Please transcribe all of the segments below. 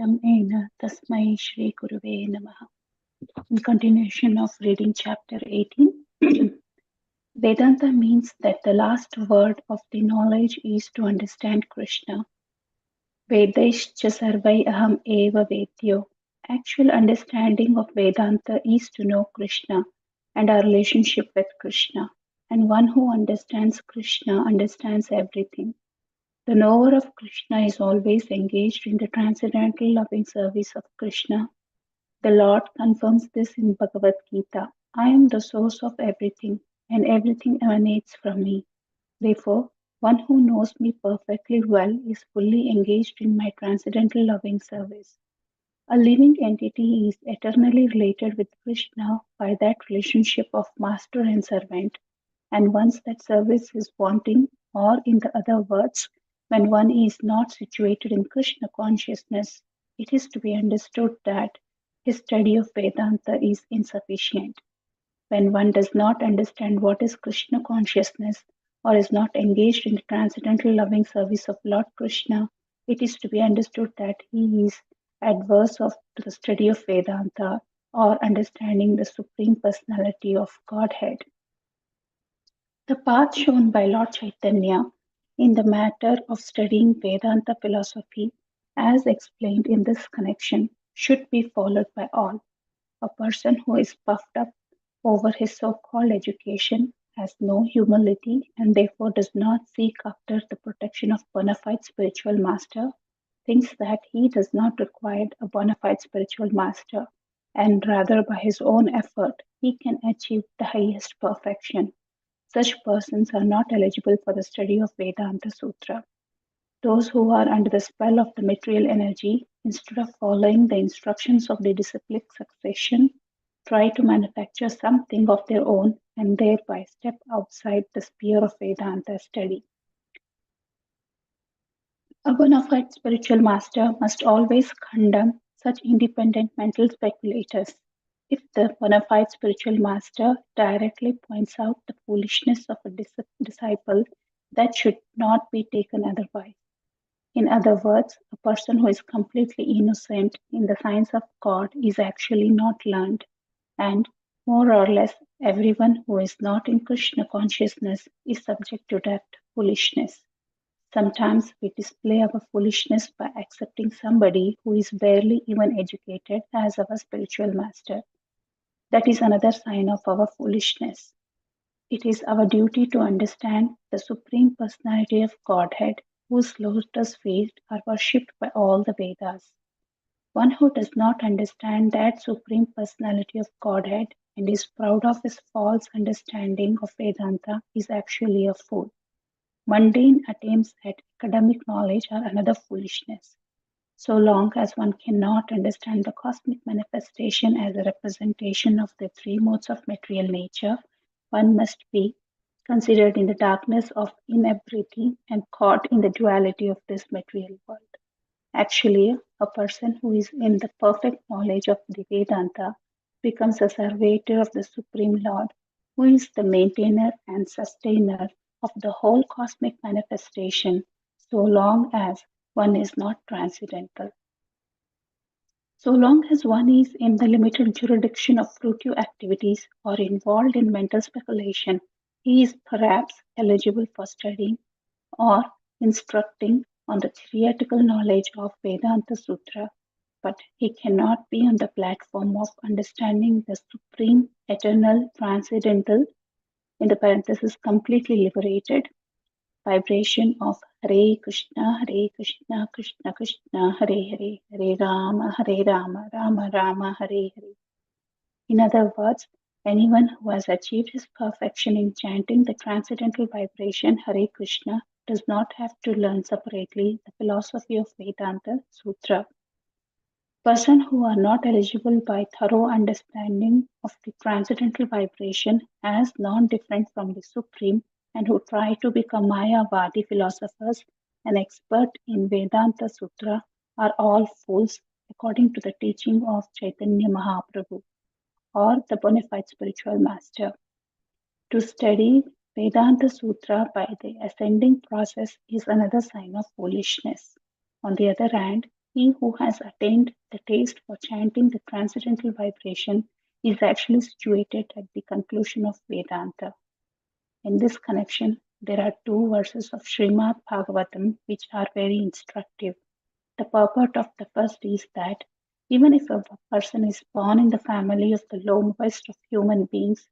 Prakrishtam Ena Tasmai Shri Guruve Namaha. In continuation of reading chapter 18, Vedanta means that the last word of the knowledge is to understand Krishna. Vedaischa sarvai aham eva vedyo. Actual understanding of Vedanta is to know Krishna and our relationship with Krishna. And one who understands Krishna understands everything. The knower of Krishna is always engaged in the transcendental loving service of Krishna. The Lord confirms this in Bhagavad Gita. I am the source of everything, and everything emanates from me. Therefore, one who knows me perfectly well is fully engaged in my transcendental loving service. A living entity is eternally related with Krishna by that relationship of master and servant, and once that service is wanting, or in the other words, when one is not situated in Krishna consciousness, it is to be understood that his study of Vedanta is insufficient. When one does not understand what is Krishna consciousness or is not engaged in the transcendental loving service of Lord Krishna, it is to be understood that he is adverse of to the study of Vedanta or understanding the Supreme Personality of Godhead. The path shown by Lord Caitanya in the matter of studying Vedanta philosophy, as explained in this connection, should be followed by all. A person who is puffed up over his so called education has no humility and therefore does not seek after the protection of bona fide spiritual master, thinks that he does not require a bona fide spiritual master, and rather by his own effort he can achieve the highest perfection. Such persons are not eligible for the study of Vedanta Sutra. Those who are under the spell of the material energy, instead of following the instructions of the disciplic succession, try to manufacture something of their own and thereby step outside the sphere of Vedanta study. A bona fide spiritual master must always condemn such independent mental speculators. If the bona fide spiritual master directly points out the foolishness of a disciple, that should not be taken otherwise. In other words, a person who is completely innocent in the science of God is actually not learned, and more or less everyone who is not in Krishna consciousness is subject to that foolishness. Sometimes we display our foolishness by accepting somebody who is barely even educated as our spiritual master. That is another sign of our foolishness. It is our duty to understand the Supreme Personality of Godhead, whose lotus feet are worshipped by all the Vedas. One who does not understand that Supreme Personality of Godhead and is proud of his false understanding of Vedanta is actually a fool. Mundane attempts at academic knowledge are another foolishness. So long as one cannot understand the cosmic manifestation as a representation of the three modes of material nature, one must be considered in the darkness of inebriety and caught in the duality of this material world. Actually, a person who is in the perfect knowledge of the Vedanta becomes a servitor of the Supreme Lord, who is the maintainer and sustainer of the whole cosmic manifestation, so long as one is not transcendental. So long as one is in the limited jurisdiction of fruitive activities or involved in mental speculation, he is perhaps eligible for studying or instructing on the theoretical knowledge of Vedanta Sutra, but he cannot be on the platform of understanding the supreme, eternal, transcendental, in the parenthesis, completely liberated vibration of Hare Krishna, Krishna Krishna, Hare Rama, Rama Rama, Hare Hare. In other words, anyone who has achieved his perfection in chanting the transcendental vibration Hare Krishna does not have to learn separately the philosophy of Vedanta Sutra. Persons who are not eligible by thorough understanding of the transcendental vibration as non-different from the Supreme and who try to become Mayavadi philosophers and expert in Vedanta Sutra are all fools according to the teaching of Chaitanya Mahaprabhu or the bona fide spiritual master. To study Vedanta Sutra by the ascending process is another sign of foolishness. On the other hand, He who has attained the taste for chanting the transcendental vibration is actually situated at the conclusion of Vedanta. In this connection, there are two verses of Srimad Bhagavatam which are very instructive. The purport of the first is that even if a person is born in the family of the lowest of human beings,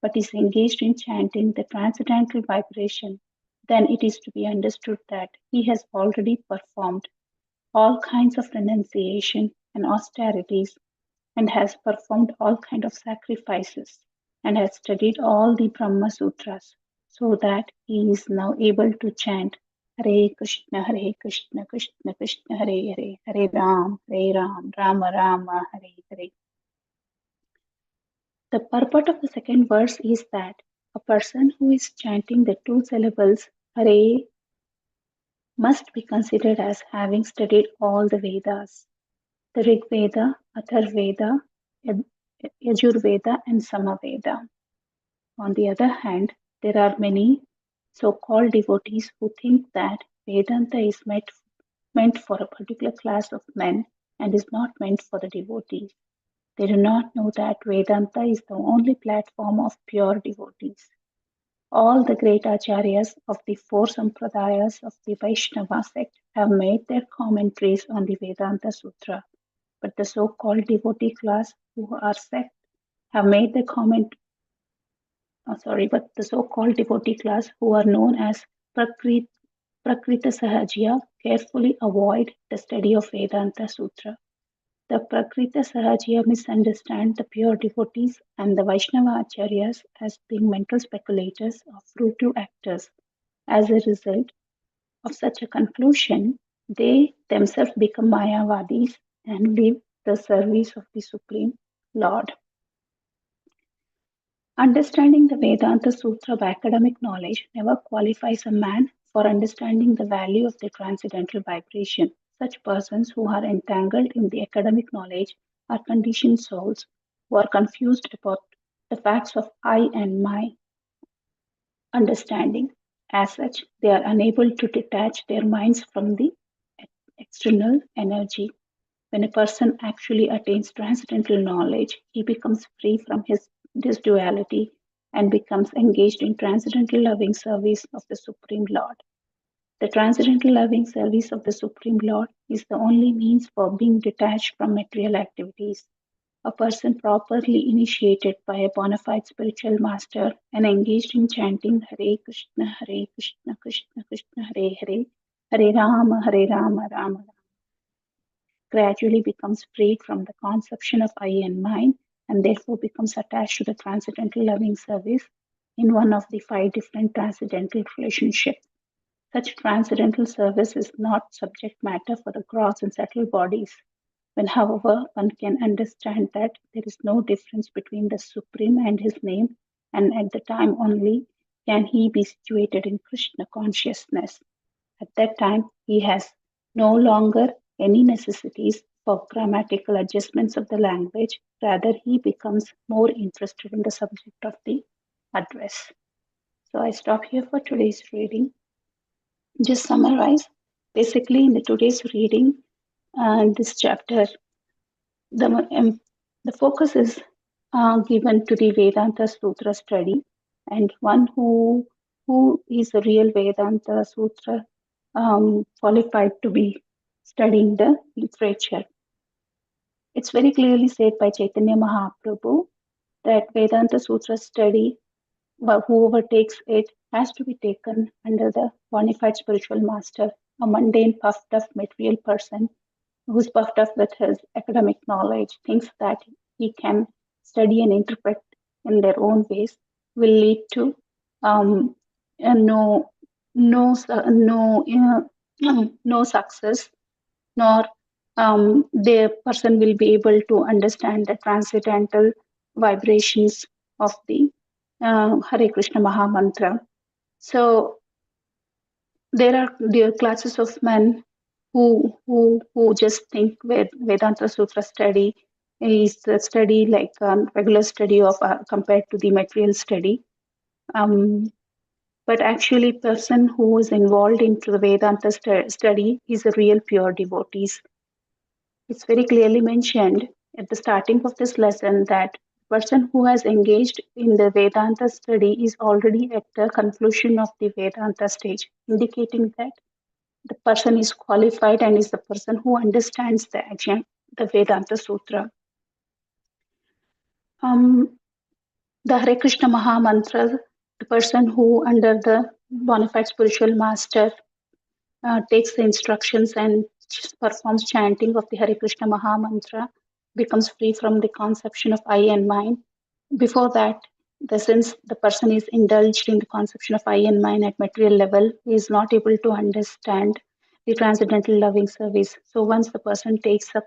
but is engaged in chanting the transcendental vibration, then it is to be understood that he has already performed all kinds of renunciation and austerities, and has performed all kinds of sacrifices, and has studied all the Brahma Sutras, so that he is now able to chant Hare Krishna, Krishna Krishna, Hare Hare, Hare Ram, Rama Rama, Hare Hare. The purport of the second verse is that a person who is chanting the two syllables Hare must be considered as having studied all the Vedas, the Rig Veda, Atharvaveda, Yajurveda, and Samaveda. On the other hand, there are many so-called devotees who think that Vedanta is meant for a particular class of men and is not meant for the devotees. They do not know that Vedanta is the only platform of pure devotees. All the great acharyas of the four sampradayas of the Vaishnava sect have made their commentaries on the Vedanta Sutra, but the so-called devotee class who are sect have made their comment but the so-called devotee class who are known as Prakriti Prakrita Sahajya carefully avoid the study of Vedanta Sutra. The Prakrita Sahajya misunderstand the pure devotees and the Vaishnava Acharyas as being mental speculators or fruitive actors. As a result of such a conclusion, they themselves become Mayavadis and leave the service of the Supreme Lord. Understanding the Vedanta Sutra by academic knowledge never qualifies a man for understanding the value of the transcendental vibration. Such persons who are entangled in the academic knowledge are conditioned souls who are confused about the facts of I and my understanding. As such, they are unable to detach their minds from the external energy. When a person actually attains transcendental knowledge, he becomes free from this duality and becomes engaged in transcendental loving service of the Supreme Lord. The transcendental loving service of the Supreme Lord is the only means for being detached from material activities. A person properly initiated by a bona fide spiritual master and engaged in chanting Hare Krishna, Krishna Krishna, Hare Hare, Hare Rama, Rama Rama gradually becomes freed from the conception of I and mine and therefore becomes attached to the transcendental loving service in one of the five different transcendental relationships. Such transcendental service is not subject matter for the gross and subtle bodies. When, however, one can understand that there is no difference between the Supreme and his name, and at the time only can he be situated in Krishna consciousness. At that time, he has no longer any necessities for grammatical adjustments of the language. Rather, he becomes more interested in the subject of the address. So I stop here for today's reading. Just summarize. Basically, in the today's reading, this chapter, the focus is given to the Vedanta Sutra study, and one who is a real Vedanta Sutra qualified to be studying the literature. It's very clearly said by Chaitanya Mahaprabhu that Vedanta Sutra study, whoever takes it, has to be taken under the bona fide spiritual master. A mundane, puffed up material person who's puffed up with his academic knowledge thinks that he can study and interpret in their own ways will lead to um, no no success, nor the person will be able to understand the transcendental vibrations of the Hare Krishna Maha Mantra. So there are classes of men who just think Vedanta Sutra study is the study like regular study of compared to the material study. Um, but actually, person who is involved into the Vedanta study is a real pure devotees. It's very clearly mentioned at the starting of this lesson that the person who has engaged in the Vedanta study is already at the conclusion of the Vedanta stage, indicating that the person is qualified and is the person who understands the Vedanta Sutra. The Hare Krishna Maha Mantra, the person who, under the bona fide spiritual master, takes the instructions and performs chanting of the Hare Krishna Maha Mantra, becomes free from the conception of I and mine. Before that, since the person is indulged in the conception of I and mine at material level, he is not able to understand the transcendental loving service. So once the person takes up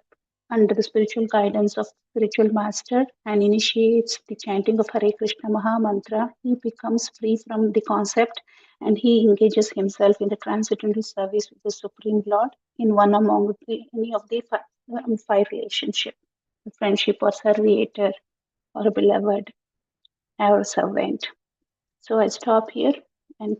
under the spiritual guidance of spiritual master and initiates the chanting of Hare Krishna Maha Mantra, he becomes free from the concept and he engages himself in the transcendental service with the Supreme Lord in one among any of the five relationships, friendship or serviator or a beloved or servant. So I stop here and